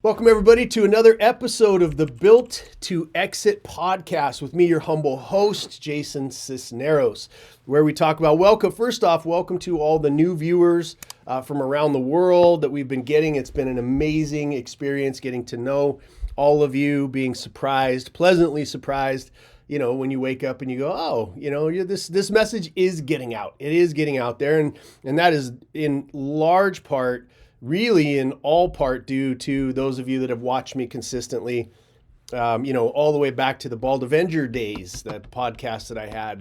Welcome, everybody, to another episode of the Built to Exit podcast with me, your humble host, Jason Sisneros, where we talk about First off, welcome to all the new viewers from around the world that we've been getting. It's been an amazing experience getting to know all of you, being surprised, pleasantly surprised, when you wake up and you go, oh, this message is getting out. It is getting out there. And that is in large part, really in all part due to those of you that have watched me consistently, all the way back to the Bald Avenger days, that podcast that I had,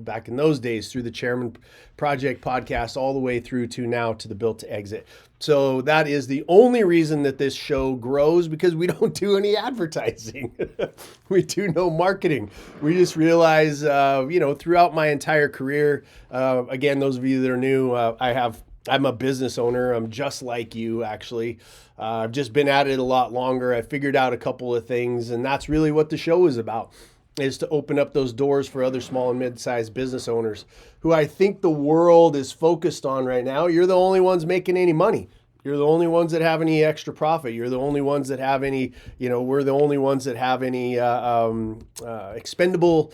back in those days through the Chairman Project podcast, all the way through to now to the Built to Exit. So that is the only reason that this show grows, because we don't do any advertising. We do no marketing. We just realize, throughout my entire career, again, those of you that are new, I'm a business owner. I'm just like you, actually. I've just been at it a lot longer. I figured out a couple of things, and that's really what the show is about, is to open up those doors for other small and mid-sized business owners who I think the world is focused on right now. You're the only ones making any money. You're the only ones that have any extra profit. You're the only ones that have any, we're the only ones that have any expendable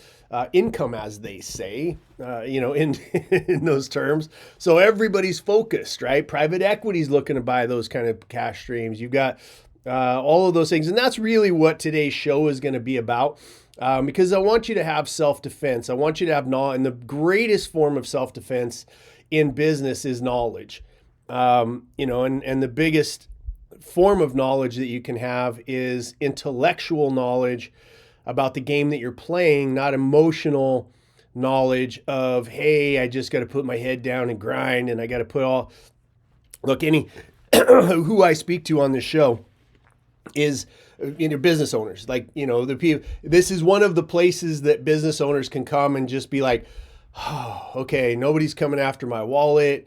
income, as they say, in those terms. So everybody's focused, right? Private equity's looking to buy those kind of cash streams. You've got all of those things. And that's really what today's show is going to be about. Because I want you to have self-defense. I want you to have knowledge. And the greatest form of self-defense in business is knowledge. And the biggest form of knowledge that you can have is intellectual knowledge about the game that you're playing, not emotional knowledge of, hey, I just got to put my head down and grind, and I got to put all, any who I speak to on this show is, business owners, the people. This is one of the places that business owners can come and just be like, oh, okay, nobody's coming after my wallet.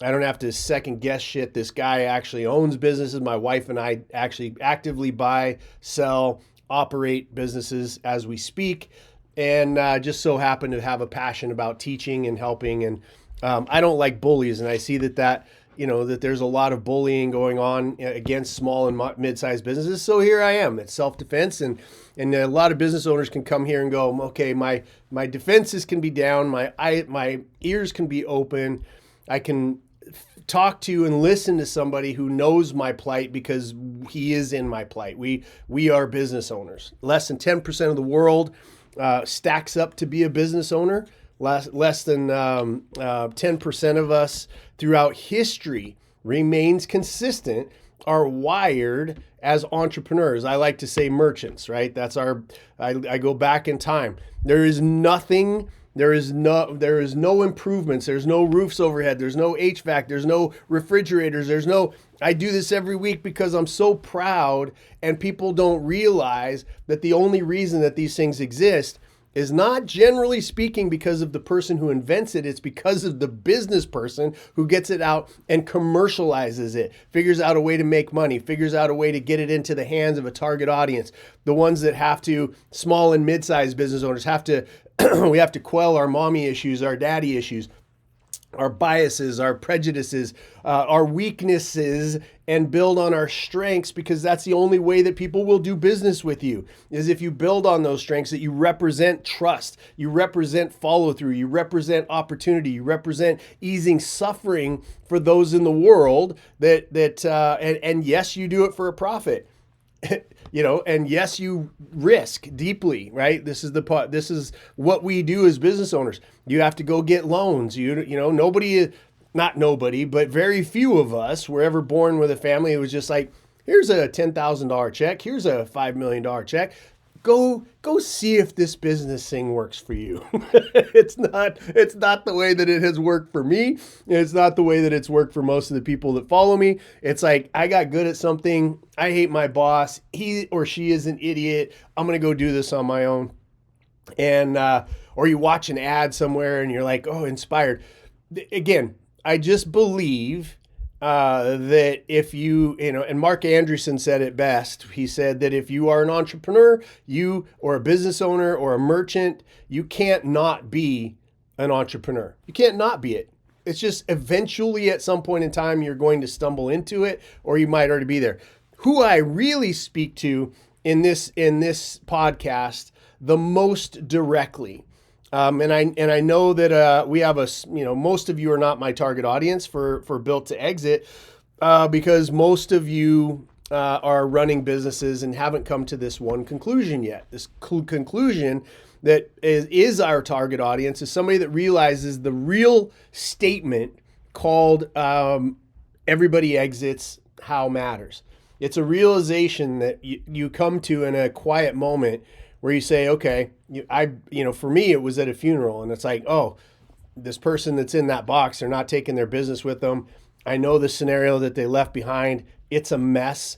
I don't have to second guess shit. This guy actually owns businesses. My wife and I actually actively buy, sell, operate businesses as we speak, and just so happen to have a passion about teaching and helping. And I don't like bullies, and I see that there's a lot of bullying going on against small and mid-sized businesses. So here I am. It's self-defense, and a lot of business owners can come here and go, okay, my defenses can be down, my ears can be open, I can talk to and listen to somebody who knows my plight because he is in my plight. We are business owners. Less than 10% of the world stacks up to be a business owner. Less than 10% of us throughout history remains consistent, are wired as entrepreneurs. I like to say merchants, right? That's I go back in time. There is no improvements. There's no roofs overhead. There's no HVAC. There's no refrigerators. I do this every week because I'm so proud, and people don't realize that the only reason that these things exist is not, generally speaking, because of the person who invents it. It's because of the business person who gets it out and commercializes it, figures out a way to make money, figures out a way to get it into the hands of a target audience. The ones that have to, small and mid-sized business owners we have to quell our mommy issues, our daddy issues, our biases, our prejudices, our weaknesses, and build on our strengths, because that's the only way that people will do business with you, is if you build on those strengths, that you represent trust, you represent follow through, you represent opportunity, you represent easing suffering for those in the world and yes, you do it for a profit. And yes, you risk deeply, right? This is what we do as business owners. You have to go get loans. Not nobody, but very few of us were ever born with a family who was just like, here's a $10,000 check. Here's a $5 million check. Go see if this business thing works for you. It's not the way that it has worked for me. It's not the way that it's worked for most of the people that follow me. It's like, I got good at something. I hate my boss. He or she is an idiot. I'm going to go do this on my own. And, or you watch an ad somewhere and you're like, oh, inspired. Again, I just believe that if and Mark Andreessen said it best. He said that if you are an entrepreneur, or a business owner or a merchant, you can't not be an entrepreneur. You can't not be it. It's just eventually at some point in time, you're going to stumble into it, or you might already be there. who I really speak to in this podcast the most directly. And I know that we have most of you are not my target audience for Built to Exit, because most of you are running businesses and haven't come to this one conclusion yet. This conclusion that is our target audience is somebody that realizes the real statement called everybody exits, how matters. It's a realization that you come to in a quiet moment where you say, okay, for me, it was at a funeral, and it's like, oh, this person that's in that box, they're not taking their business with them. I know the scenario that they left behind. It's a mess.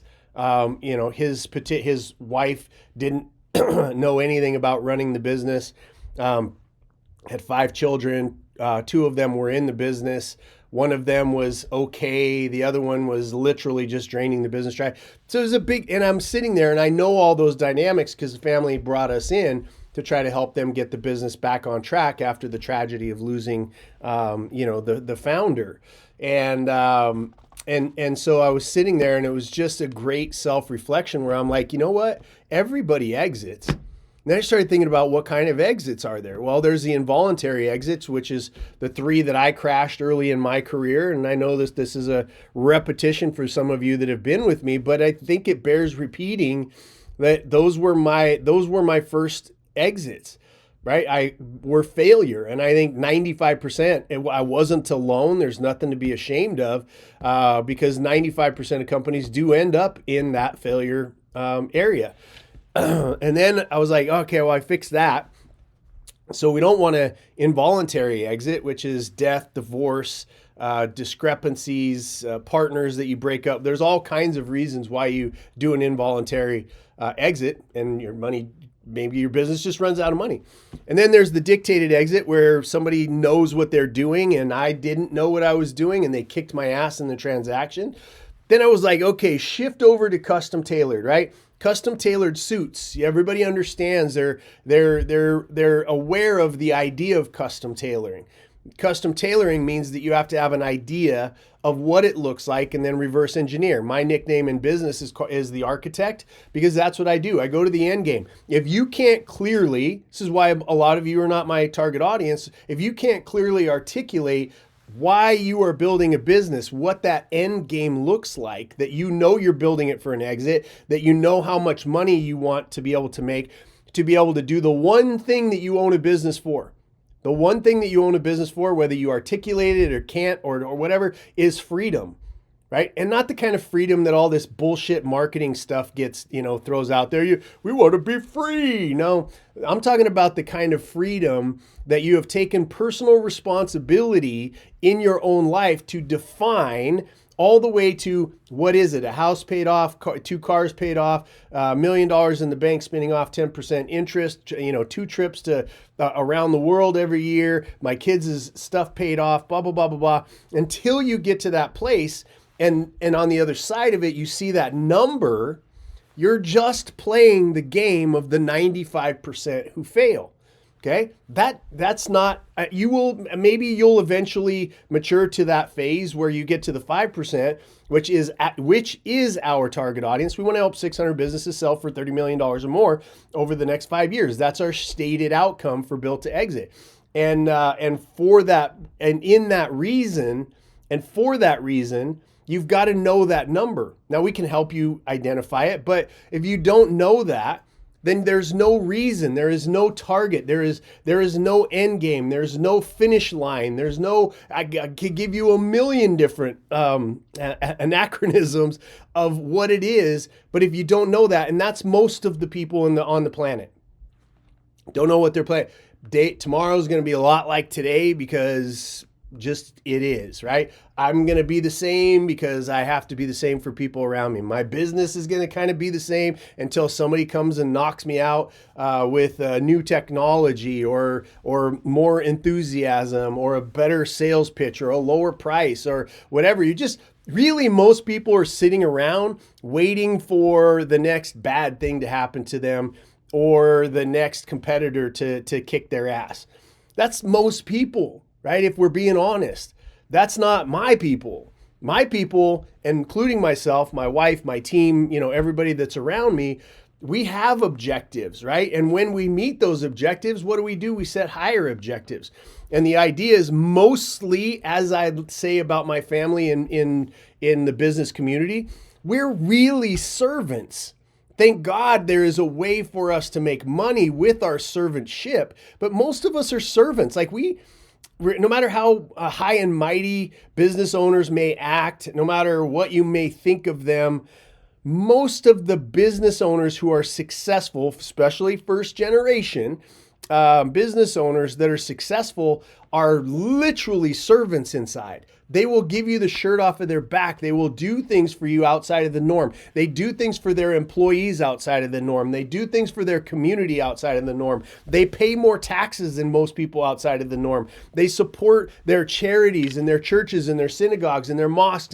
His wife didn't know anything about running the business. Had 5 children. 2 of them were in the business. One of them was okay. The other one was literally just draining the business dry. So it was and I'm sitting there and I know all those dynamics because the family brought us in to try to help them get the business back on track after the tragedy of losing, the founder. And so I was sitting there and it was just a great self-reflection where I'm like, you know what? Everybody exits. And then I started thinking about what kind of exits are there. Well, there's the involuntary exits, which is the 3 that I crashed early in my career. And I know this is a repetition for some of you that have been with me, but I think it bears repeating that those were my first exits, right? Were failure. And I think 95%, I wasn't alone. There's nothing to be ashamed of, because 95% of companies do end up in that failure area. And then I was like, okay, well, I fixed that. So we don't want an involuntary exit, which is death, divorce, discrepancies, partners that you break up. There's all kinds of reasons why you do an involuntary exit, and maybe your business just runs out of money. And then there's the dictated exit where somebody knows what they're doing and I didn't know what I was doing and they kicked my ass in the transaction. Then I was like, okay, shift over to custom tailored, right? Custom tailored suits. Everybody understands they're aware of the idea of custom tailoring. Custom tailoring means that you have to have an idea of what it looks like and then reverse engineer. My nickname in business is the architect, because that's what I do. I go to the end game. If you can't clearly, this is why a lot of you are not my target audience, if you can't clearly articulate why you are building a business, what that end game looks like, that you know you're building it for an exit, that you know how much money you want to be able to make, to be able to do the one thing that you own a business for. The one thing that you own a business for, whether you articulate it or can't or whatever, is freedom, right? And not the kind of freedom that all this bullshit marketing stuff gets, throws out there. We want to be free. No, I'm talking about the kind of freedom that you have taken personal responsibility in your own life to define, all the way to, what is it? A house paid off, 2 cars paid off, $1 million in the bank spinning off 10% interest, 2 trips to around the world every year, my kids' stuff paid off, blah, blah, blah, blah, blah, until you get to that place. And on the other side of it, you see that number, you're just playing the game of the 95% who fail. Okay, that's not, you'll eventually mature to that phase where you get to the 5%, which is our target audience. We want to help 600 businesses sell for $30 million or more over the next 5 years. That's our stated outcome for Built to Exit. And for that reason, you've got to know that number. Now we can help you identify it, but if you don't know that, then there's no reason, there is no target, there is no end game, there's no finish line, I could give you a million different anachronisms of what it is, but if you don't know that, and that's most of the people on the planet, don't know what they're playing. Tomorrow's going to be a lot like today because just it is, right? I'm going to be the same because I have to be the same for people around me. My business is going to kind of be the same until somebody comes and knocks me out with new technology or more enthusiasm or a better sales pitch or a lower price or whatever. Really, most people are sitting around waiting for the next bad thing to happen to them or the next competitor to kick their ass. That's most people. Right? If we're being honest, that's not my people. My people, including myself, my wife, my team, everybody that's around me, we have objectives, right? And when we meet those objectives, what do? We set higher objectives. And the idea is mostly, as I say about my family in the business community, we're really servants. Thank God there is a way for us to make money with our servantship, but most of us are servants. Like no matter how high and mighty business owners may act, no matter what you may think of them, most of the business owners who are successful, especially first generation business owners that are successful, are literally servants inside. They will give you the shirt off of their back. They will do things for you outside of the norm. They do things for their employees outside of the norm. They do things for their community outside of the norm. They pay more taxes than most people outside of the norm. They support their charities and their churches and their synagogues and their mosques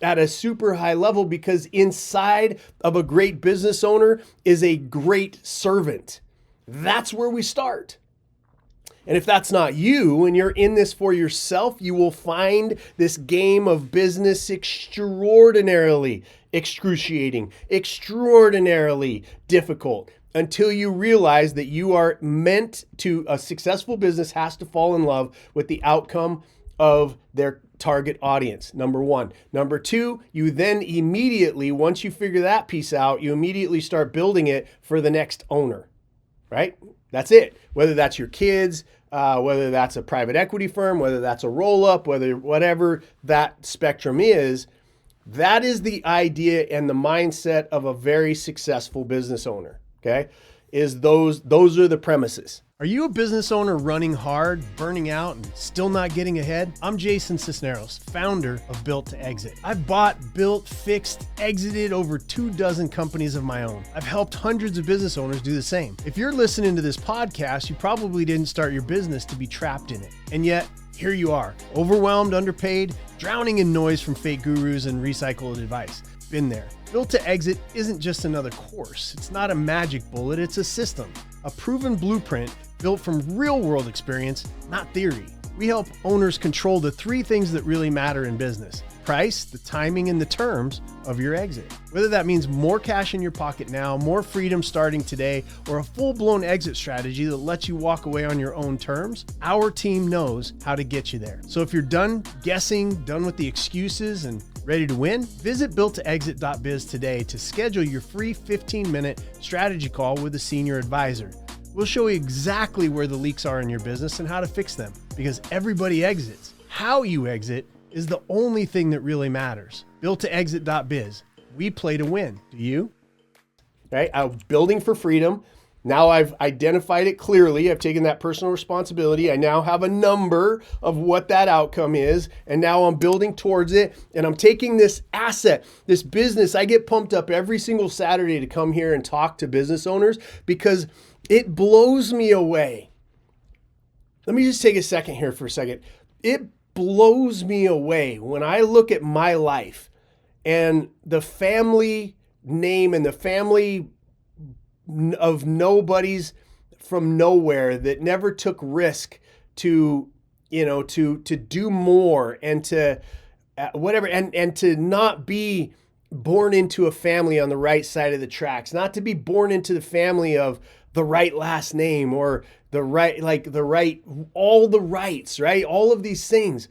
at a super high level, because inside of a great business owner is a great servant. That's where we start. And if that's not you and you're in this for yourself, you will find this game of business extraordinarily excruciating, extraordinarily difficult, until you realize that you are meant to, a successful business has to fall in love with the outcome of their target audience, number one. Number two, you then immediately, once you figure that piece out, you immediately start building it for the next owner. Right? That's it. Whether that's your kids, whether that's a private equity firm, whether that's a roll-up, whatever that spectrum is, that is the idea and the mindset of a very successful business owner. Okay? Those are the premises. Are you a business owner running hard, burning out, and still not getting ahead? I'm Jason Sisneros, founder of Built to Exit. I've bought, built, fixed, exited over 24 companies of my own. I've helped hundreds of business owners do the same. If you're listening to this podcast, you probably didn't start your business to be trapped in it. And yet, here you are, overwhelmed, underpaid, drowning in noise from fake gurus and recycled advice. Been there. Built to Exit isn't just another course. It's not a magic bullet. It's a system, a proven blueprint built from real world experience, not theory. We help owners control the 3 things that really matter in business: price, the timing, and the terms of your exit. Whether that means more cash in your pocket now, more freedom starting today, or a full-blown exit strategy that lets you walk away on your own terms, our team knows how to get you there. So if you're done guessing, done with the excuses, and ready to win, visit builttoexit.biz today to schedule your free 15-minute strategy call with a senior advisor. We'll show you exactly where the leaks are in your business and how to fix them, because everybody exits. How you exit is the only thing that really matters. Builttoexit.biz. We play to win. Do you? Right? I'm building for freedom. Now I've identified it clearly. I've taken that personal responsibility. I now have a number of what that outcome is. And now I'm building towards it. And I'm taking this asset, this business. I get pumped up every single Saturday to come here and talk to business owners because it blows me away. Let me just take a second here for a second. It blows me away when I look at my life and the family name and the family of nobodies from nowhere that never took risk to do more and to whatever, and to not be born into a family on the right side of the tracks, not to be born into the family of the right last name or all the rights, right? All of these things.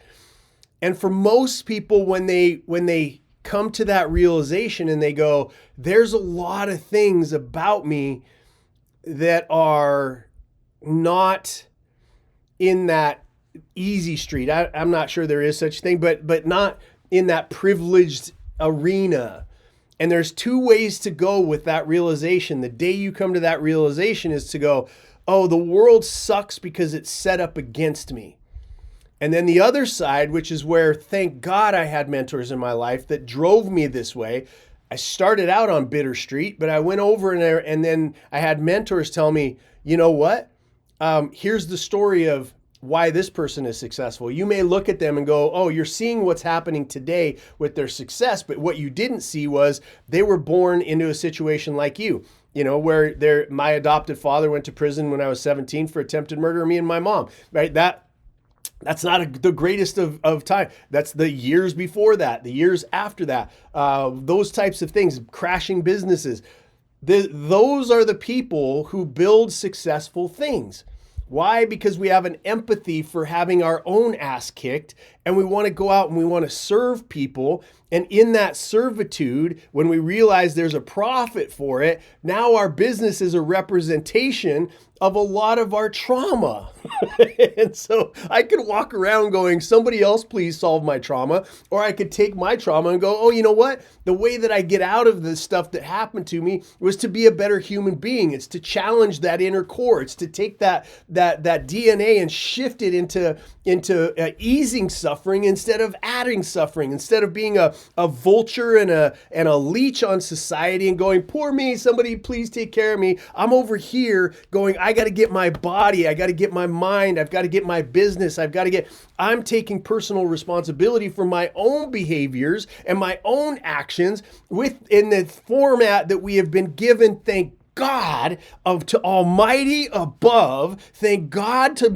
And for most people, when they come to that realization and they go, there's a lot of things about me that are not in that easy street. I'm not sure there is such a thing, but not in that privileged arena. And there's 2 ways to go with that realization. The day you come to that realization is to go, oh, the world sucks because it's set up against me. And then the other side, which is where, thank God I had mentors in my life that drove me this way. I started out on Bitter Street, but I went over in there and then I had mentors tell me, you know what? Here's the story of why this person is successful. You may look at them and go, oh, you're seeing what's happening today with their success, but what you didn't see was they were born into a situation like you, where my adopted father went to prison when I was 17 for attempted murder of me and my mom, right? That's not the greatest of time. That's the years before that, the years after that, those types of things, crashing businesses. Those are the people who build successful things. Why? Because we have an empathy for having our own ass kicked, and we want to go out and we want to serve people. And in that servitude, when we realize there's a profit for it, now our business is a representation of a lot of our trauma. And so I could walk around going, somebody else please solve my trauma. Or I could take my trauma and go, oh, you know what? The way that I get out of this stuff that happened to me was to be a better human being. It's to challenge that inner core. It's to take that DNA and shift it into easing suffering instead of adding suffering, instead of being a vulture and a leech on society and going, poor me, somebody please take care of me. I'm over here going, I got to get my body, I got to get my mind, I've got to get my business, I'm taking personal responsibility for my own behaviors and my own actions within the format that we have been given, thank God, to Almighty above, thank God to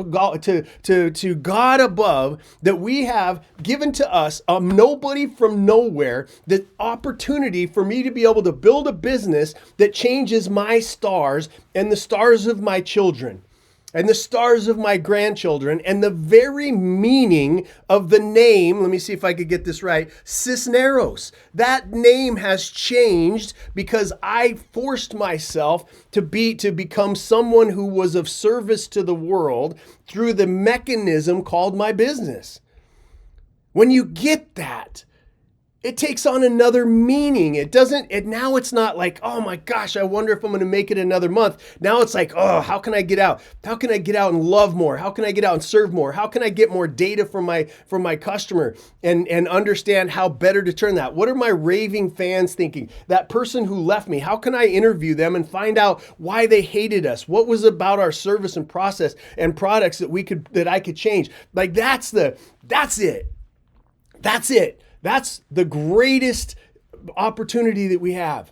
God above, that we have given to us, nobody from nowhere, the opportunity for me to be able to build a business that changes my stars and the stars of my children and the stars of my grandchildren, and the very meaning of the name, let me see if I could get this right, Sisneros. That name has changed because I forced myself to become someone who was of service to the world through the mechanism called my business. When you get that, it takes on another meaning. Now it's not like, oh my gosh, I wonder if I'm going to make it another month. Now it's like, oh, how can I get out? How can I get out and love more? How can I get out and serve more? How can I get more data from my customer and understand how better to turn that? What are my raving fans thinking? That person who left me, how can I interview them and find out why they hated us? What was about our service and process and products that I could change? Like that's it. That's it. That's the greatest opportunity that we have.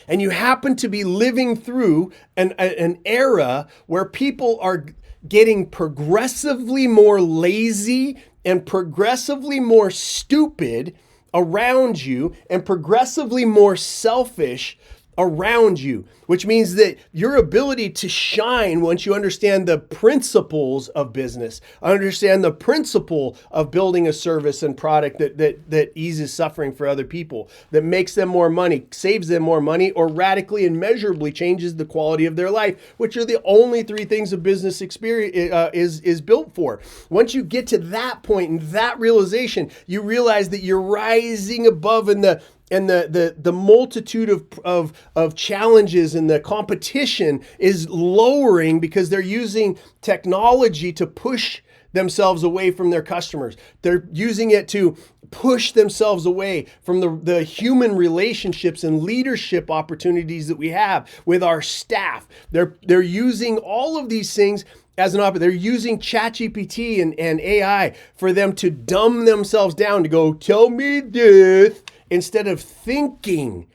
And you happen to be living through an era where people are getting progressively more lazy and progressively more stupid around you and progressively more selfish around you, which means that your ability to shine once you understand the principles of business, understand the principle of building a service and product that eases suffering for other people, that makes them more money, saves them more money, or radically and measurably changes the quality of their life, which are the only three things a business experience is built for. Once you get to that point and that realization, you realize that you're rising above in the multitude of challenges, and the competition is lowering because they're using technology to push themselves away from their customers. They're using it to push themselves away from the human relationships and leadership opportunities that we have with our staff. They're using all of these things as an option. They're using ChatGPT and AI for them to dumb themselves down to go, tell me this, instead of thinking,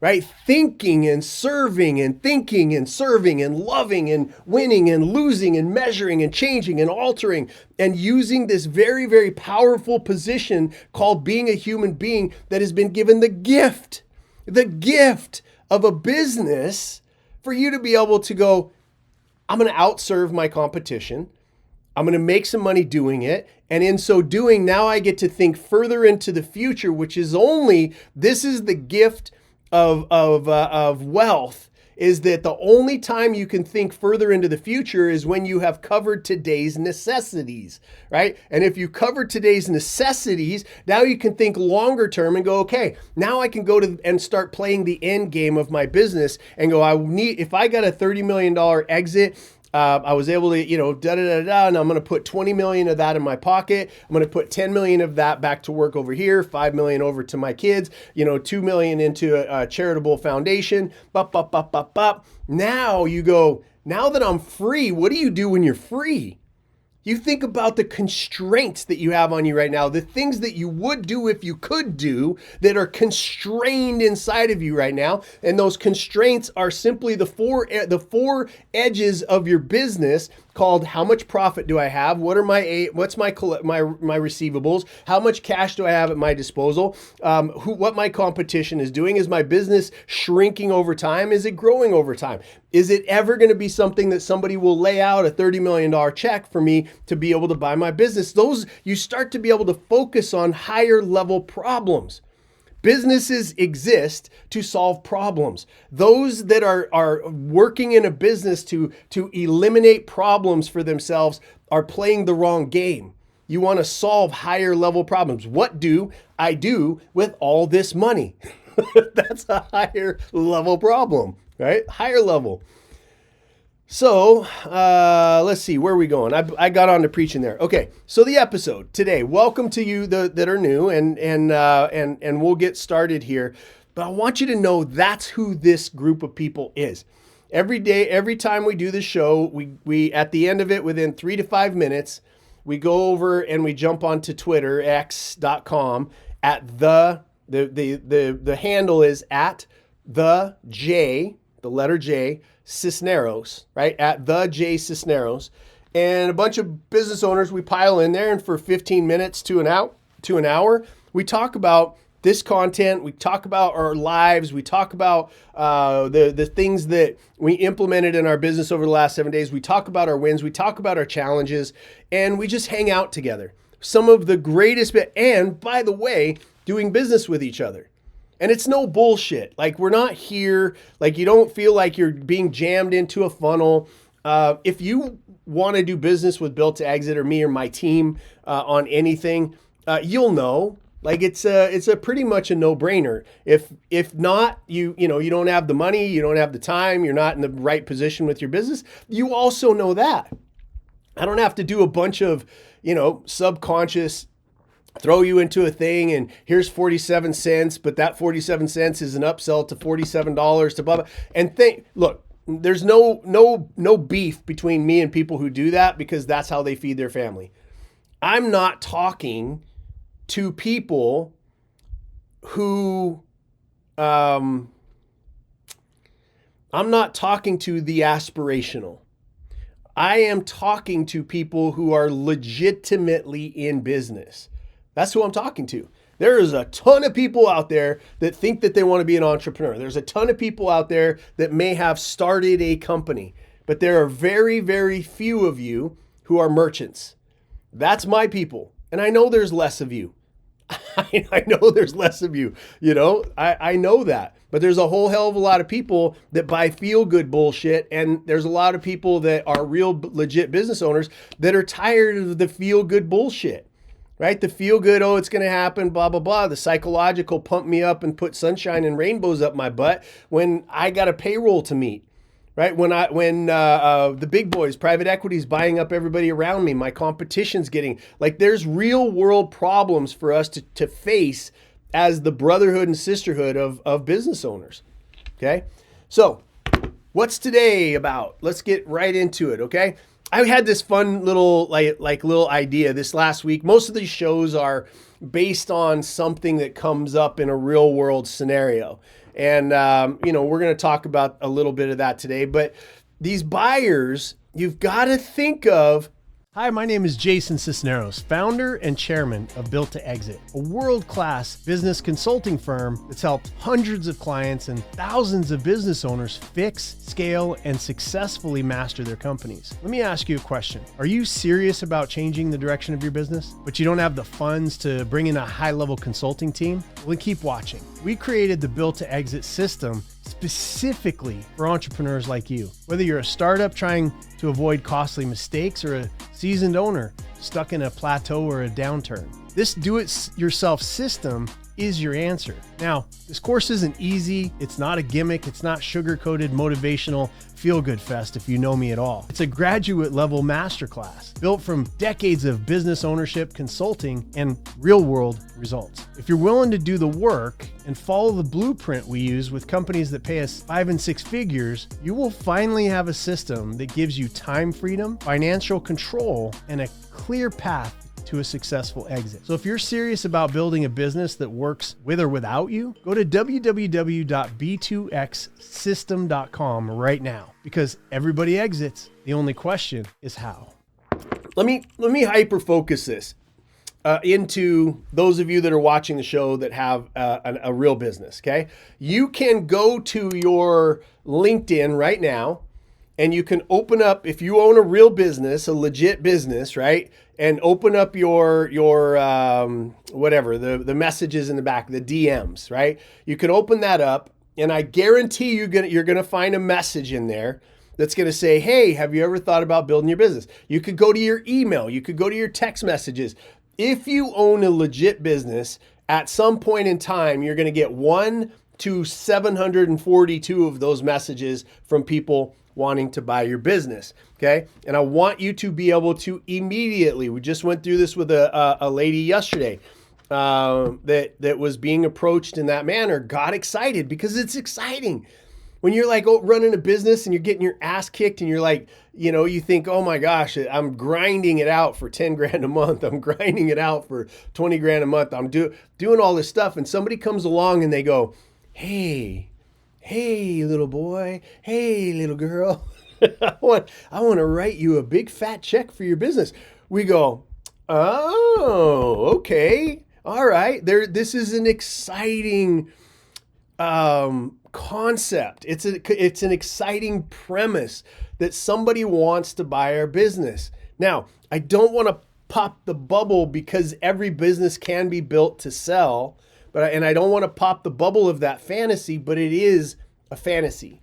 right? Thinking and serving and thinking and serving and loving and winning and losing and measuring and changing and altering and using this very, very powerful position called being a human being that has been given the gift of a business for you to be able to go, I'm going to outserve my competition. I'm going to make some money doing it. And in so doing, now I get to think further into the future, which is this is the gift of wealth, is that the only time you can think further into the future is when you have covered today's necessities, right? And if you cover today's necessities, now you can think longer term and go, okay, now I can go and start playing the end game of my business and go, if I got a $30 million exit, I was able to, and I'm going to put 20 million of that in my pocket. I'm going to put 10 million of that back to work over here, 5 million over to my kids, 2 million into a charitable foundation. Now you go, now that I'm free, what do you do when you're free? You think about the constraints that you have on you right now, the things that you would do if you could do that are constrained inside of you right now. And those constraints are simply the four edges of your business called how much profit do I have? What's my receivables? How much cash do I have at my disposal? What my competition is doing? Is my business shrinking over time? Is it growing over time? Is it ever going to be something that somebody will lay out a $30 million check for me to be able to buy my business? You start to be able to focus on higher level problems. Businesses exist to solve problems. Those that are working in a business to eliminate problems for themselves are playing the wrong game. You want to solve higher level problems. What do I do with all this money? That's a higher level problem, right? Higher level. So let's see, where are we going? I got on to preaching there. Okay, so the episode today. Welcome to you that are new, and we'll get started here. But I want you to know that's who this group of people is. Every day, every time we do the show, we at the end of it, within 3 to 5 minutes, we go over and we jump onto Twitter, x.com, at the handle is at the letter J, Sisneros, right? At the J Sisneros. And a bunch of business owners, we pile in there, and for 15 minutes to an hour, we talk about this content, we talk about our lives, we talk about the things that we implemented in our business over the last 7 days, we talk about our wins, we talk about our challenges, and we just hang out together. Some of the greatest, and by the way, doing business with each other. And it's no bullshit. Like, we're not here, like, you don't feel like you're being jammed into a funnel. If you want to do business with Built to Exit or me or my team on anything, you'll know. Like, it's a pretty much a no-brainer. If not, you don't have the money, you don't have the time, you're not in the right position with your business. You also know that. I don't have to do a bunch of, subconscious throw you into a thing and here's 47 cents, but that 47 cents is an upsell to $47 to blah, blah. And look, there's no beef between me and people who do that, because that's how they feed their family. I'm not talking to people who, I'm not talking to the aspirational. I am talking to people who are legitimately in business. That's who I'm talking to. There is a ton of people out there that think that they want to be an entrepreneur. There's a ton of people out there that may have started a company, but there are very, very few of you who are merchants. That's my people. And I know there's less of you. I know there's less of you, I know that, but there's a whole hell of a lot of people that buy feel-good bullshit. And there's a lot of people that are real legit business owners that are tired of the feel-good bullshit. Right? The feel good, oh, it's going to happen, blah, blah, blah. The psychological pump me up and put sunshine and rainbows up my butt when I got a payroll to meet. Right? When the big boys, private equity is buying up everybody around me, my competition's getting, like, there's real world problems for us to face as the brotherhood and sisterhood of business owners. Okay? So what's today about? Let's get right into it. Okay? I had this fun little little idea this last week. Most of these shows are based on something that comes up in a real world scenario. And, we're going to talk about a little bit of that today. But these buyers, you've got to think of. Hi, my name is Jason Sisneros, founder and chairman of Built to Exit, a world-class business consulting firm that's helped hundreds of clients and thousands of business owners fix, scale, and successfully master their companies. Let me ask you a question. Are you serious about changing the direction of your business, but you don't have the funds to bring in a high-level consulting team? Well, then keep watching. We created the Built to Exit system specifically for entrepreneurs like you. Whether you're a startup trying to avoid costly mistakes or a seasoned owner stuck in a plateau or a downturn, this do-it-yourself system is your answer. Now, this course isn't easy. It's not a gimmick. It's not sugar-coated motivational feel-good fest if you know me at all. It's a graduate level masterclass built from decades of business ownership, consulting, and real-world results. If you're willing to do the work and follow the blueprint we use with companies that pay us 5 and 6 figures, you will finally have a system that gives you time freedom, financial control, and a clear path to a successful exit. So if you're serious about building a business that works with or without you, go to www.b2xsystem.com right now, because everybody exits. The only question is how. Let me hyper focus this into those of you that are watching the show that have a real business. Okay, you can go to your LinkedIn right now, and you can open up, if you own a real business, a legit business, right? And open up your whatever, the messages in the back, the DMs, right? You can open that up, and I guarantee you're gonna find a message in there that's gonna say, hey, have you ever thought about building your business? You could go to your email, you could go to your text messages. If you own a legit business, at some point in time, you're gonna get 1 to 742 of those messages from people wanting to buy your business, okay? And I want you to be able to immediately, we just went through this with a lady yesterday that was being approached in that manner, got excited because it's exciting. When you're like running a business and you're getting your ass kicked and you're like, you think, oh my gosh, I'm grinding it out for 10 grand a month. I'm grinding it out for 20 grand a month. I'm doing all this stuff. And somebody comes along and they go, hey, little boy, hey, little girl, I want to write you a big fat check for your business. We go, oh, okay. All right. This is an exciting concept. It's an exciting premise that somebody wants to buy our business. Now, I don't want to pop the bubble because every business can be built to sell. And I don't want to pop the bubble of that fantasy, but it is a fantasy.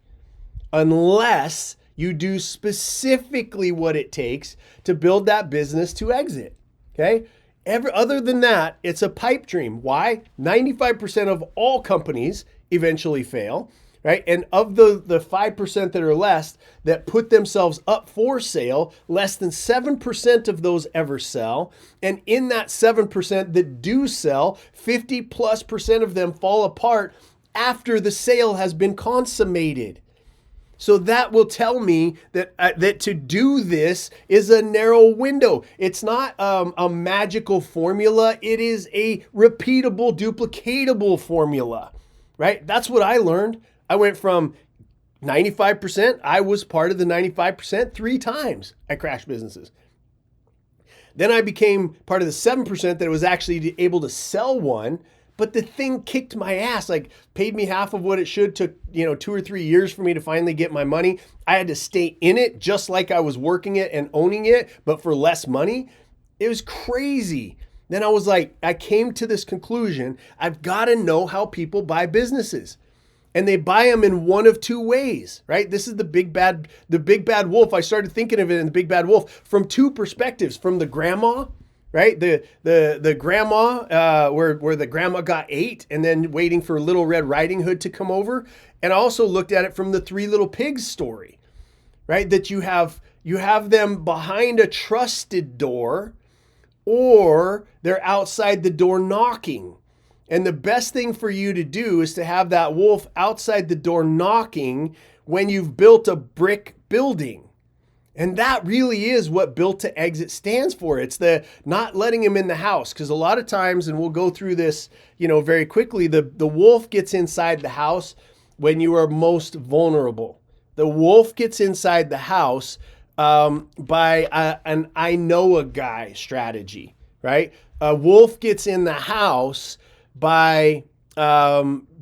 Unless you do specifically what it takes to build that business to exit, okay? Other than that, it's a pipe dream. Why? 95% of all companies eventually fail, right? And of the 5% that are less that put themselves up for sale, less than 7% of those ever sell. And in that 7% that do sell, 50+% of them fall apart after the sale has been consummated. So that will tell me that to do this is a narrow window. It's not a magical formula. It is a repeatable, duplicatable formula, right? That's what I learned. I went from 95%. I was part of the 95% 3 times I crashed businesses. Then I became part of the 7% that was actually able to sell one, but the thing kicked my ass, like paid me half of what it should, took 2 or 3 years for me to finally get my money. I had to stay in it just like I was working it and owning it, but for less money. It was crazy. Then I was like, I came to this conclusion, I've got to know how people buy businesses. And they buy them in one of 2 ways, right? This is the big bad wolf. I started thinking of it in the big bad wolf from 2 perspectives, from the grandma, right? The grandma, where the grandma got ate and then waiting for Little Red Riding Hood to come over. And I also looked at it from the 3 Little Pigs story, right? That you have them behind a trusted door, or they're outside the door knocking. And the best thing for you to do is to have that wolf outside the door knocking when you've built a brick building. And that really is what Built to Exit stands for. It's the not letting him in the house. Because a lot of times, and we'll go through this, very quickly, the wolf gets inside the house when you are most vulnerable. The wolf gets inside the house by an I know a guy strategy, right? A wolf gets in the house by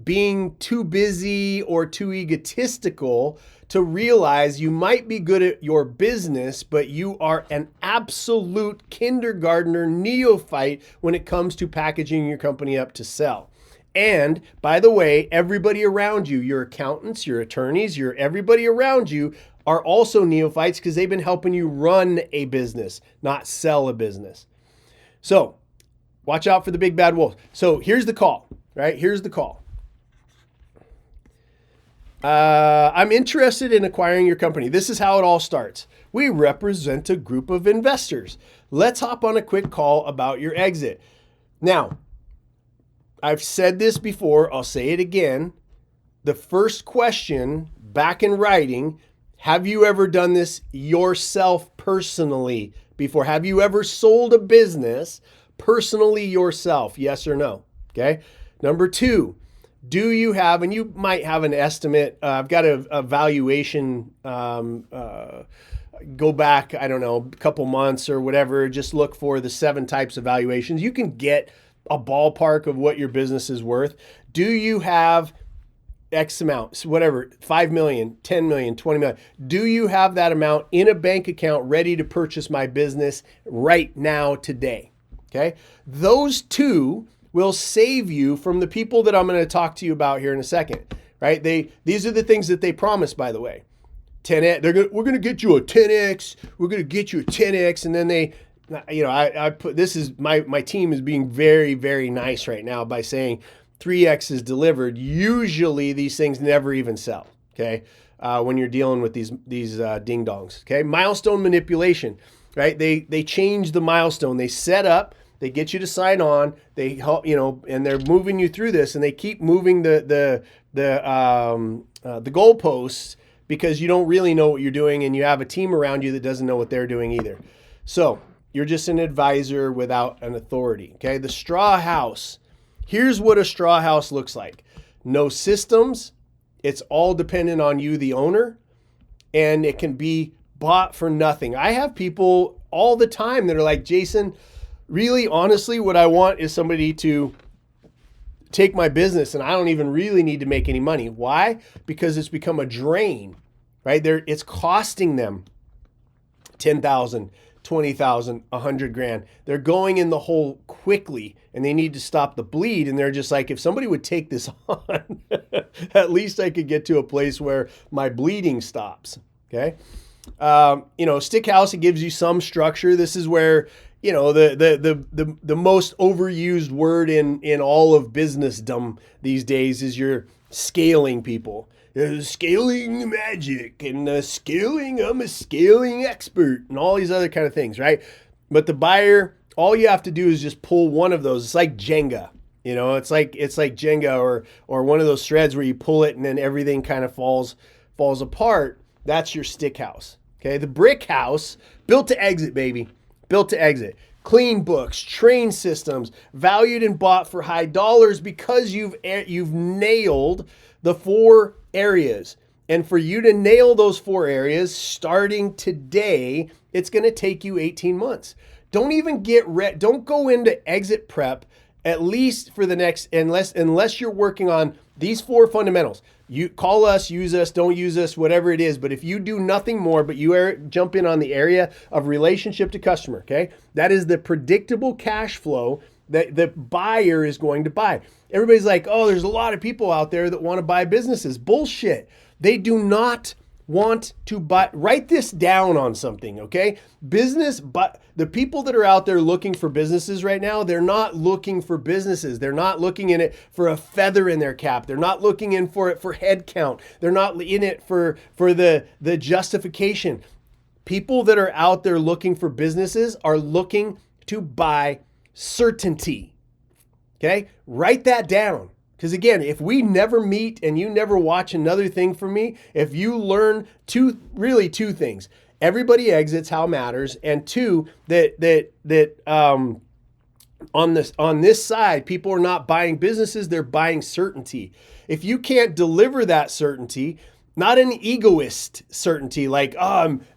being too busy or too egotistical to realize you might be good at your business, but you are an absolute kindergartner neophyte when it comes to packaging your company up to sell. And by the way, everybody around you, your accountants, your attorneys, everybody around you are also neophytes because they've been helping you run a business, not sell a business. So watch out for the big bad wolf. So here's the call, right? Here's the call. I'm interested in acquiring your company. This is how it all starts. We represent a group of investors. Let's hop on a quick call about your exit. Now, I've said this before. I'll say it again. The first question back in writing, have you ever done this yourself personally before? Have you ever sold a business personally yourself? Yes or no? Okay. Number two, do you have, and you might have an estimate, I've got a valuation, go back, I don't know, a couple months or whatever, just look for the 7 types of valuations. You can get a ballpark of what your business is worth. Do you have X amount, whatever, 5 million, 10 million, 20 million? Do you have that amount in a bank account ready to purchase my business right now, today? Okay. Those two will save you from the people that I'm going to talk to you about here in a second, right? These are the things that they promise, by the way. 10x, we're going to get you a 10x, we're going to get you a 10x. And then they, I put, this is my team is being very, very nice right now by saying 3x is delivered. Usually these things never even sell. Okay. When you're dealing with these ding dongs. Okay. Milestone manipulation, right? They change the milestone. They set up, they get you to sign on, they help, and they're moving you through this, and they keep moving the goalposts, because you don't really know what you're doing, and you have a team around you that doesn't know what they're doing either. So you're just an advisor without an authority. Okay. The straw house. Here's what a straw house looks like. No systems. It's all dependent on you, the owner, and it can be bought for nothing. I have people all the time that are like, Jason, really, honestly, what I want is somebody to take my business, and I don't even really need to make any money. Why? Because it's become a drain, right? It's costing them $10,000, $20,000, $100,000. They're going in the hole quickly, and they need to stop the bleed. And they're just like, if somebody would take this on, at least I could get to a place where my bleeding stops. Okay. Stick house, it gives you some structure. This is where, the most overused word in all of businessdom these days is you're scaling people. Scaling magic and scaling, I'm a scaling expert and all these other kind of things, right? But the buyer, all you have to do is just pull one of those. It's like Jenga, it's like Jenga or one of those threads where you pull it and then everything kind of falls apart. That's your stick house. Okay. The brick house, built to exit, baby. Built to exit. Clean books, train systems, valued and bought for high dollars because you've nailed the 4 areas. And for you to nail those 4 areas starting today, it's going to take you 18 months. Don't even don't go into exit prep, at least for the next, unless you're working on these 4 fundamentals. You call us, use us, don't use us, whatever it is. But if you do nothing more, but you jump in on the area of relationship to customer, okay? That is the predictable cash flow that the buyer is going to buy. Everybody's like, oh, there's a lot of people out there that want to buy businesses. Bullshit. They do not want to buy. Write this down on something, okay? But the people that are out there looking for businesses right now, they're not looking for businesses. They're not looking in it for a feather in their cap. They're not looking in for it for head count. They're not in it for the justification. People that are out there looking for businesses are looking to buy certainty. Okay? Write that down. Because again, if we never meet and you never watch another thing from me, if you learn two things, everybody exits how matters, and 2, that on this side, people are not buying businesses, they're buying certainty. If you can't deliver that certainty, not an egoist certainty like,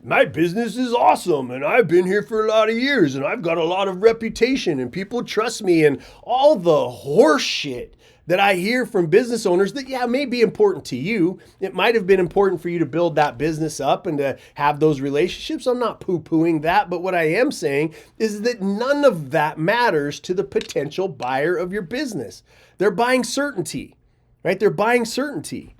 my business is awesome and I've been here for a lot of years and I've got a lot of reputation and people trust me, and all the horse shit that I hear from business owners that, may be important to you. It might have been important for you to build that business up and to have those relationships. I'm not poo-pooing that, but what I am saying is that none of that matters to the potential buyer of your business. They're buying certainty, right? They're buying certainty.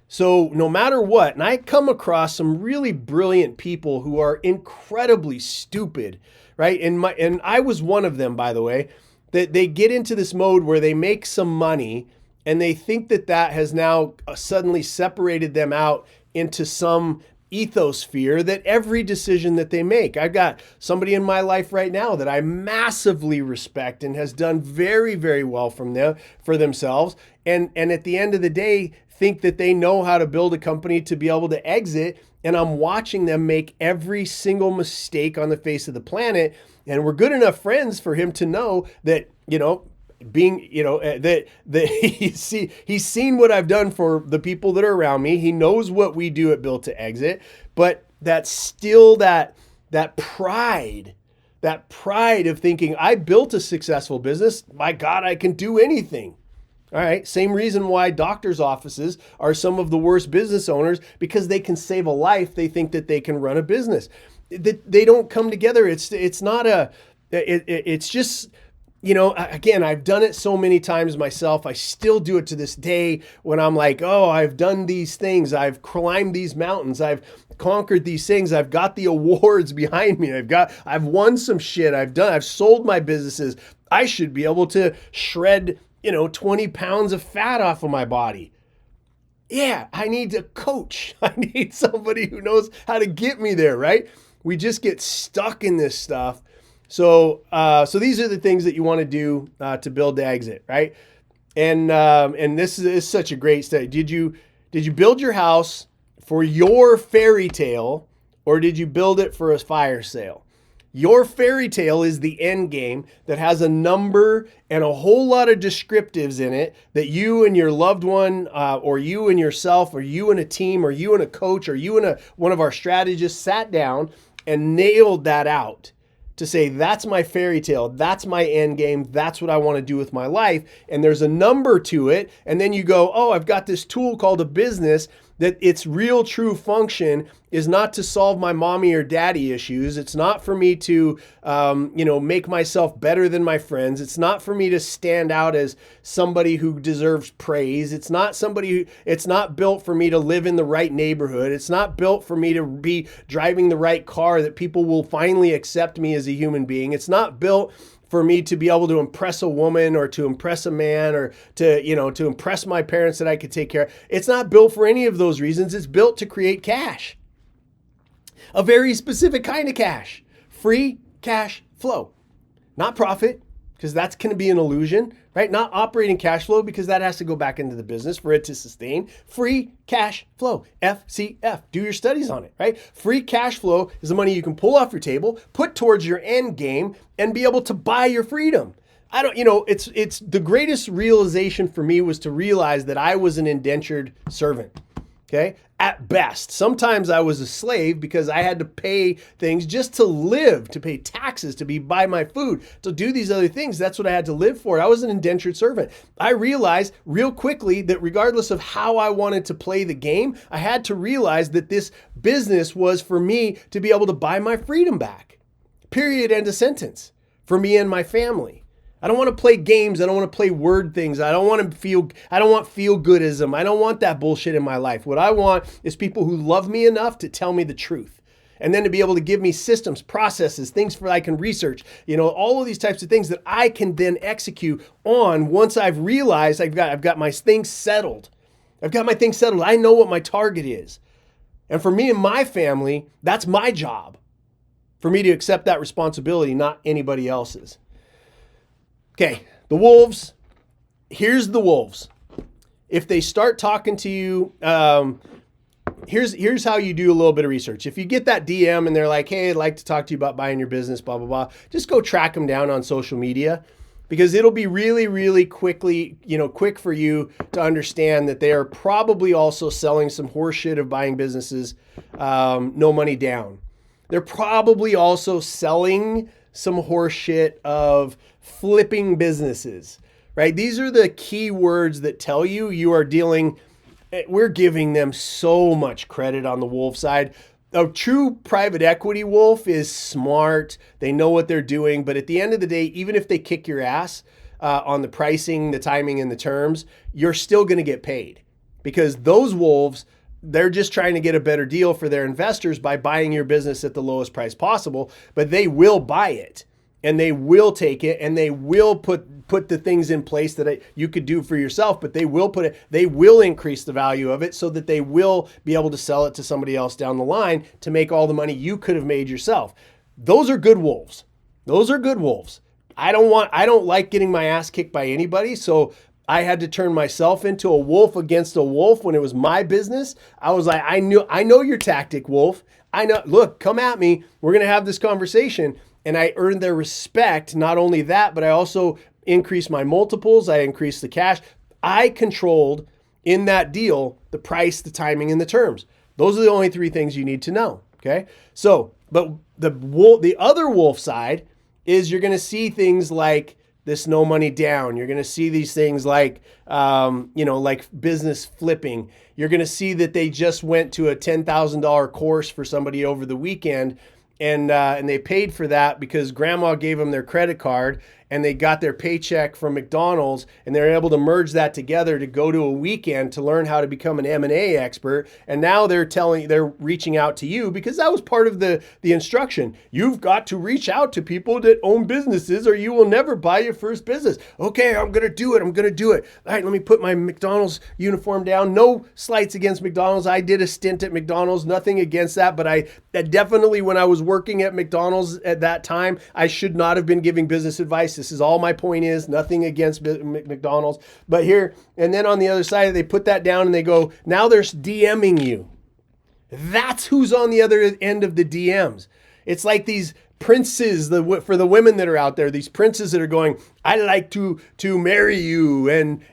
So no matter what, and I come across some really brilliant people who are incredibly stupid, right? And I was one of them, by the way, that they get into this mode where they make some money and they think that has now suddenly separated them out into some ethosphere that every decision that they make. I've got somebody in my life right now that I massively respect and has done very, very well for themselves. And at the end of the day, think that they know how to build a company to be able to exit. And I'm watching them make every single mistake on the face of the planet. And we're good enough friends for him to know that, that he's seen what I've done for the people that are around me. He knows what we do at Built to Exit, but that's still that pride of thinking I built a successful business. My God, I can do anything. All right. Same reason why doctors' offices are some of the worst business owners, because they can save a life. They think that they can run a business. They don't come together. It's just, again, I've done it so many times myself. I still do it to this day when I'm like, oh, I've done these things. I've climbed these mountains. I've conquered these things. I've got the awards behind me. I've won some shit. I've sold my businesses. I should be able to shred 20 pounds of fat off of my body. Yeah, I need a coach. I need somebody who knows how to get me there, right? We just get stuck in this stuff. So these are the things that you want to do to build to exit, right? And this is such a great study. Did you build your house for your fairy tale, or did you build it for a fire sale? Your fairy tale is the end game that has a number and a whole lot of descriptives in it that you and your loved one, or you and yourself, or you and a team, or you and a coach, or you and one of our strategists sat down and nailed that out to say, that's my fairy tale, that's my end game, that's what I want to do with my life. And there's a number to it. And then you go, oh, I've got this tool called a business that its real true function is not to solve my mommy or daddy issues. It's not for me to, make myself better than my friends. It's not for me to stand out as somebody who deserves praise. It's not built for me to live in the right neighborhood. It's not built for me to be driving the right car that people will finally accept me as a human being. It's not built for me to be able to impress a woman or to impress a man or to impress my parents that I could take care of. It's not built for any of those reasons. It's built to create cash. A very specific kind of cash. Free cash flow. Not profit, because that's going to be an illusion, right? Not operating cash flow, because that has to go back into the business for it to sustain. Free cash flow, FCF. Do your studies on it, right? Free cash flow is the money you can pull off your table, put towards your end game, and be able to buy your freedom. It's the greatest realization for me was to realize that I was an indentured servant. Okay. At best, sometimes I was a slave because I had to pay things just to live, to pay taxes, to buy my food, to do these other things. That's what I had to live for. I was an indentured servant. I realized real quickly that regardless of how I wanted to play the game, I had to realize that this business was for me to be able to buy my freedom back. Period. End of sentence. For me and my family. I don't want to play games. I don't want to play word things. I don't want feel goodism. I don't want that bullshit in my life. What I want is people who love me enough to tell me the truth. And then to be able to give me systems, processes, things I can research, all of these types of things that I can then execute on once I've realized I've got my things settled. I've got my things settled. I know what my target is. And for me and my family, that's my job. For me to accept that responsibility, not anybody else's. Okay, the wolves. Here's the wolves. If they start talking to you, here's how you do a little bit of research. If you get that DM and they're like, hey, I'd like to talk to you about buying your business, blah, blah, blah, just go track them down on social media, because it'll be really, really quick for you to understand that they are probably also selling some horseshit of buying businesses, no money down. They're probably also selling some horseshit of flipping businesses, right? These are the key words that tell you are dealing. We're giving them so much credit on the wolf side. A true private equity wolf is smart. They know what they're doing. But at the end of the day, even if they kick your ass on the pricing, the timing, and the terms, you're still going to get paid, because those wolves, they're just trying to get a better deal for their investors by buying your business at the lowest price possible, but they will buy it. And they will take it, and they will put the things in place that you could do for yourself, but they will increase the value of it so that they will be able to sell it to somebody else down the line to make all the money you could have made yourself. Those are good wolves. Those are good wolves. I don't like getting my ass kicked by anybody. So I had to turn myself into a wolf against a wolf when it was my business. I was like, I know your tactic, wolf. I know, look, come at me. We're going to have this conversation. And I earned their respect. Not only that, but I also increased my multiples. I increased the cash. I controlled in that deal the price, the timing, and the terms. Those are the only three things you need to know. Okay. So, but the other wolf side is you're going to see things like this no money down. You're going to see these things like, like business flipping. You're going to see that they just went to a $10,000 course for somebody over the weekend, and they paid for that because grandma gave them their credit card, and they got their paycheck from McDonald's, and they're able to merge that together to go to a weekend to learn how to become an M&A expert. And now they're reaching out to you because that was part of the instruction. You've got to reach out to people that own businesses or you will never buy your first business. Okay, I'm going to do it. All right, let me put my McDonald's uniform down. No slights against McDonald's. I did a stint at McDonald's, nothing against that, but that definitely, when I was working at McDonald's at that time, I should not have been giving business advice. This is all my point is, nothing against McDonald's. But here, and then on the other side, they put that down and they go, now they're DMing you. That's who's on the other end of the DMs. It's like these princes, for the women that are out there, these princes that are going, I'd like to marry you and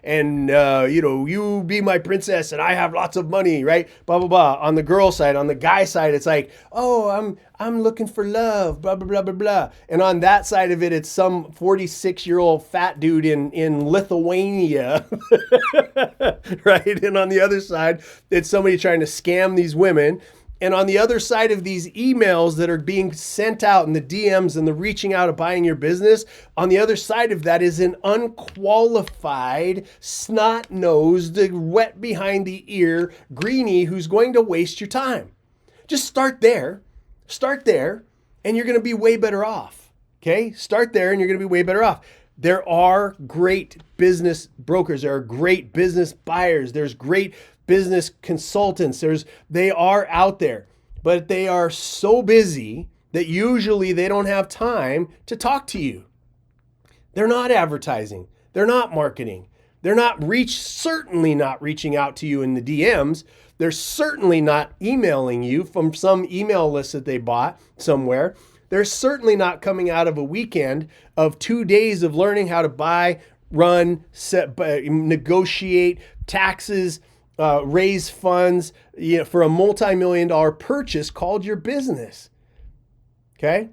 you be my princess and I have lots of money, right? Blah, blah, blah. On the girl side, on the guy side, it's like, oh, I'm looking for love, blah, blah, blah, blah, blah. And on that side of it, it's some 46-year-old fat dude in Lithuania, right? And on the other side, it's somebody trying to scam these women. And on the other side of these emails that are being sent out and the DMs and the reaching out of buying your business, on the other side of that is an unqualified, snot-nosed, wet behind the ear greenie who's going to waste your time. Just start there, and you're going to be way better off. Okay? Start there and you're going to be way better off. There are great business brokers. There are great business buyers. There's great business consultants. They are out there, but they are so busy that usually they don't have time to talk to you. They're not advertising. They're not marketing. They're certainly not reaching out to you in the DMs. They're certainly not emailing you from some email list that they bought somewhere. They're certainly not coming out of a weekend of 2 days of learning how to buy, run, negotiate taxes, raise funds for a multi-million-dollar purchase called your business. Okay,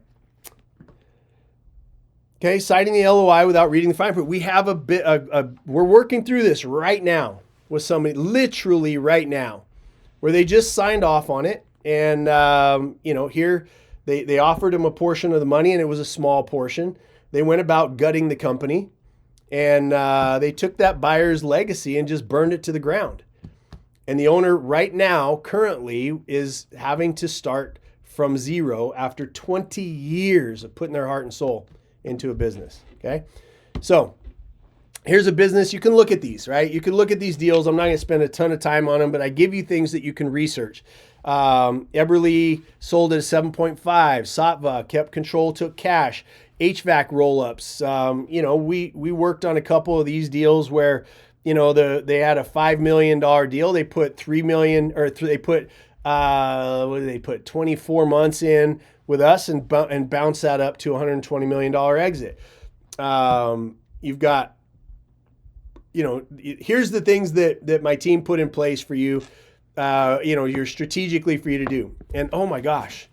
citing the LOI without reading the fine print. We have we're working through this right now with somebody, literally right now, where they just signed off on it. And, here they offered him a portion of the money, and it was a small portion. They went about gutting the company, and they took that buyer's legacy and just burned it to the ground. And the owner right now currently is having to start from zero after 20 years of putting their heart and soul into a business. Okay. So here's a business. You can look at these, right? You can look at these deals. I'm not going to spend a ton of time on them, but I give you things that you can research. Eberly sold at a 7.5. Satva kept control, took cash. HVAC roll-ups. We worked on a couple of these deals where they had a $5 million deal. They put $3 million, or they put, 24 months in with us and bounce that up to $120 million exit. You've got, here's the things that my team put in place for you, you're strategically for you to do. And oh my gosh,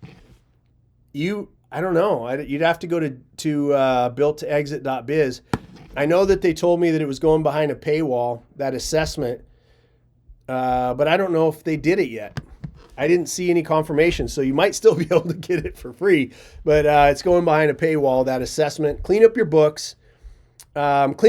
I don't know. You'd have to go to builttoexit.biz. I know that they told me that it was going behind a paywall, that assessment, but I don't know if they did it yet. I didn't see any confirmation, so you might still be able to get it for free, but it's going behind a paywall, that assessment. Clean up your books. With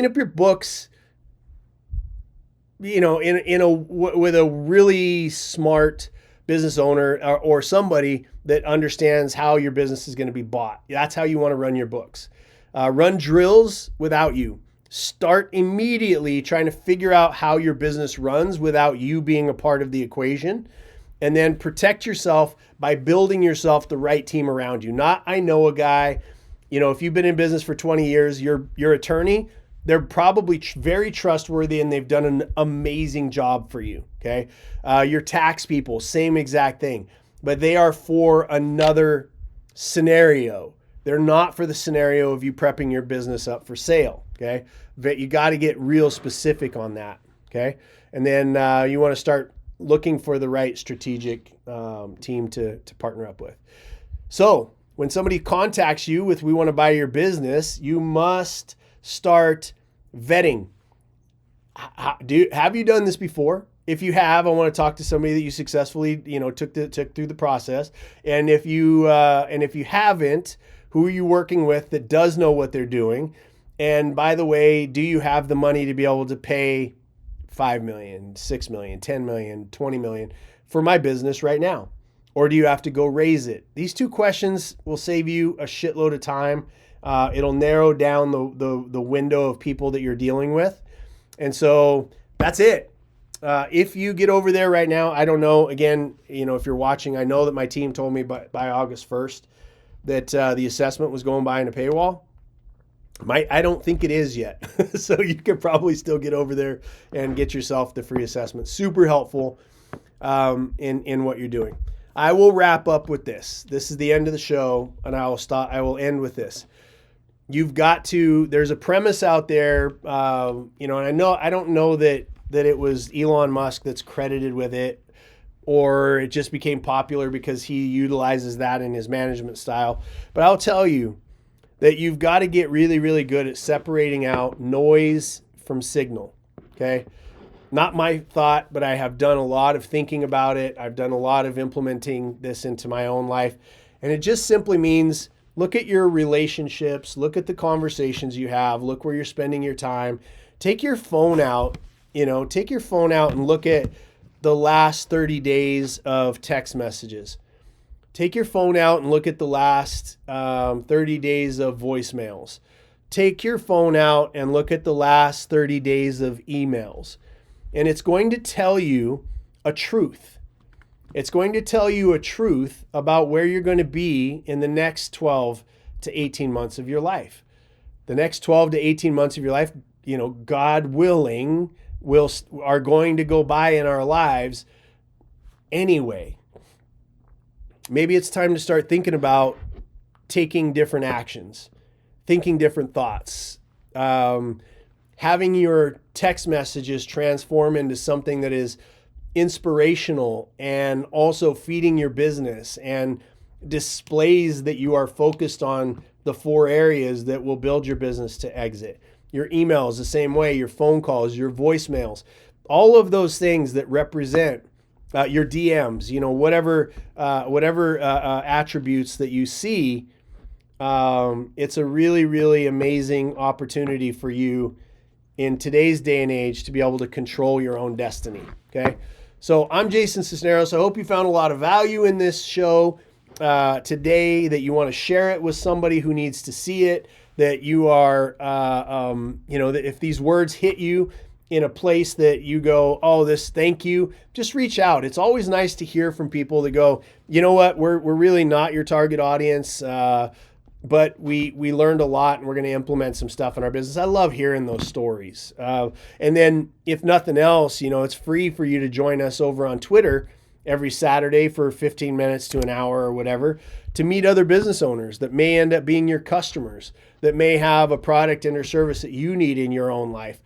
a really smart business owner or somebody that understands how your business is going to be bought. That's how you want to run your books. Run drills without you. Start immediately trying to figure out how your business runs without you being a part of the equation. And then protect yourself by building yourself the right team around you. Not, I know a guy, if you've been in business for 20 years, your attorney, they're probably very trustworthy and they've done an amazing job for you. Okay. Your tax people, same exact thing, but they are for another scenario. They're not for the scenario of you prepping your business up for sale. Okay. But you got to get real specific on that. Okay. And then you want to start looking for the right strategic team to partner up with. So when somebody contacts you with, we want to buy your business, you must start vetting. Have you done this before? If you have, I want to talk to somebody that you successfully, took through the process. And if you haven't, who are you working with that does know what they're doing? And by the way, do you have the money to be able to pay $5 million, $6 million, $10 million, $20 million for my business right now? Or do you have to go raise it? These two questions will save you a shitload of time. It'll narrow down the window of people that you're dealing with. And so that's it. If you get over there right now, I don't know, again, if you're watching, I know that my team told me by August 1st that the assessment was going behind a paywall. I don't think it is yet. So you could probably still get over there and get yourself the free assessment. Super helpful in what you're doing. I will wrap up with this. This is the end of the show, and I will end with this. You've got to, there's a premise out there, and I don't know that it was Elon Musk that's credited with it, or it just became popular because he utilizes that in his management style. But I'll tell you that you've got to get really, really good at separating out noise from signal. Okay. Not my thought, but I have done a lot of thinking about it. I've done a lot of implementing this into my own life. And it just simply means look at your relationships, look at the conversations you have, look where you're spending your time. Take your phone out, and look at the last 30 days of text messages. Take your phone out and look at the last 30 days of voicemails. Take your phone out and look at the last 30 days of emails. And it's going to tell you a truth. It's going to tell you a truth about where you're going to be in the next 12 to 18 months of your life. The next 12 to 18 months of your life, God willing, are going to go by in our lives anyway. Maybe it's time to start thinking about taking different actions, thinking different thoughts, having your text messages transform into something that is inspirational and also feeding your business and displays that you are focused on the 4 areas that will build your business to exit. Your emails the same way, your phone calls, your voicemails, all of those things that represent your DMs, whatever attributes that you see. It's a really, really amazing opportunity for you in today's day and age to be able to control your own destiny. Okay. So I'm Jason Sisneros. I hope you found a lot of value in this show today, that you want to share it with somebody who needs to see it, that you are, that if these words hit you in a place that you go, oh, thank you, just reach out. It's always nice to hear from people that go, you know what, we're really not your target audience, but we learned a lot and we're going to implement some stuff in our business. I love hearing those stories. And then if nothing else, it's free for you to join us over on Twitter every Saturday for 15 minutes to an hour or whatever, to meet other business owners that may end up being your customers, that may have a product and or service that you need in your own life.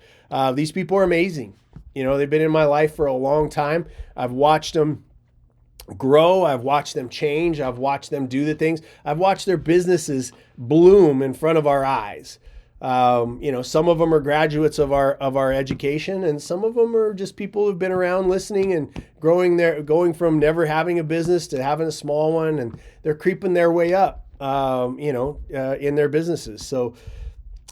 These people are amazing. They've been in my life for a long time. I've watched them grow. I've watched them change. I've watched them do the things. I've watched their businesses bloom in front of our eyes. Some of them are graduates of our education, and some of them are just people who've been around listening and going from never having a business to having a small one, and they're creeping their way up, in their businesses. So,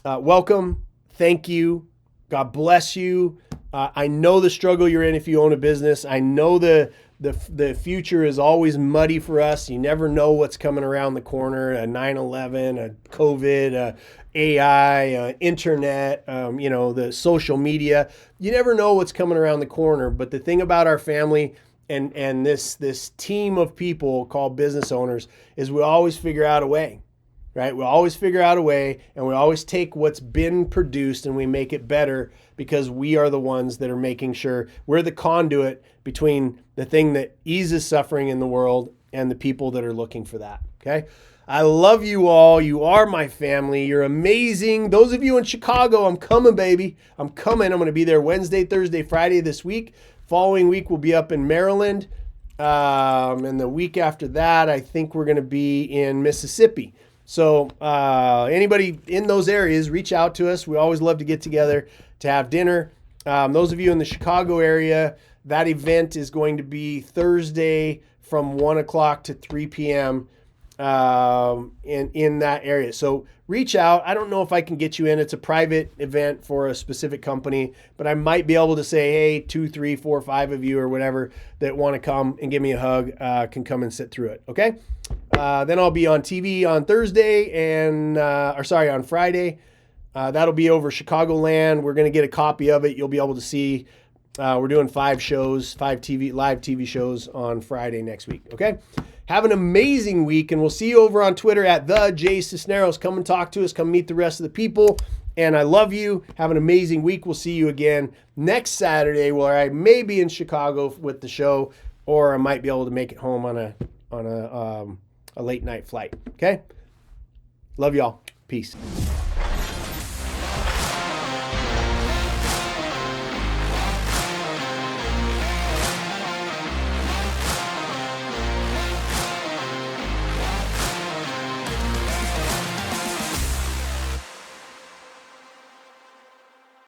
welcome. Thank you. God bless you. I know the struggle you're in if you own a business. I know the future is always muddy for us. You never know what's coming around the corner, a 9/11, a COVID, a AI, internet, the social media. You never know what's coming around the corner. But the thing about our family and this team of people called business owners is we always figure out a way. right? We always figure out a way, and we always take what's been produced and we make it better, because we are the ones that are making sure we're the conduit between the thing that eases suffering in the world and the people that are looking for that, okay? I love you all. You are my family. You're amazing. Those of you in Chicago, I'm coming, baby. I'm coming. I'm going to be there Wednesday, Thursday, Friday this week. Following week, we'll be up in Maryland. And the week after that, I think we're going to be in Mississippi. So anybody in those areas, reach out to us. We always love to get together to have dinner. Those of you in the Chicago area, that event is going to be Thursday from 1 o'clock to 3 p.m. In that area. So reach out. I don't know if I can get you in. It's a private event for a specific company, but I might be able to say, hey, 2, 3, 4, 5 of you or whatever that want to come and give me a hug can come and sit through it. Okay. Then I'll be on TV on Thursday on Friday. That'll be over Chicagoland. We're going to get a copy of it. You'll be able to see. We're doing 5 live TV shows on Friday next week. Okay. Have an amazing week, and we'll see you over on Twitter at the J Sisneros. Come and talk to us. Come meet the rest of the people. And I love you. Have an amazing week. We'll see you again next Saturday, where I may be in Chicago with the show, or I might be able to make it home on a late night flight. Okay. Love y'all. Peace.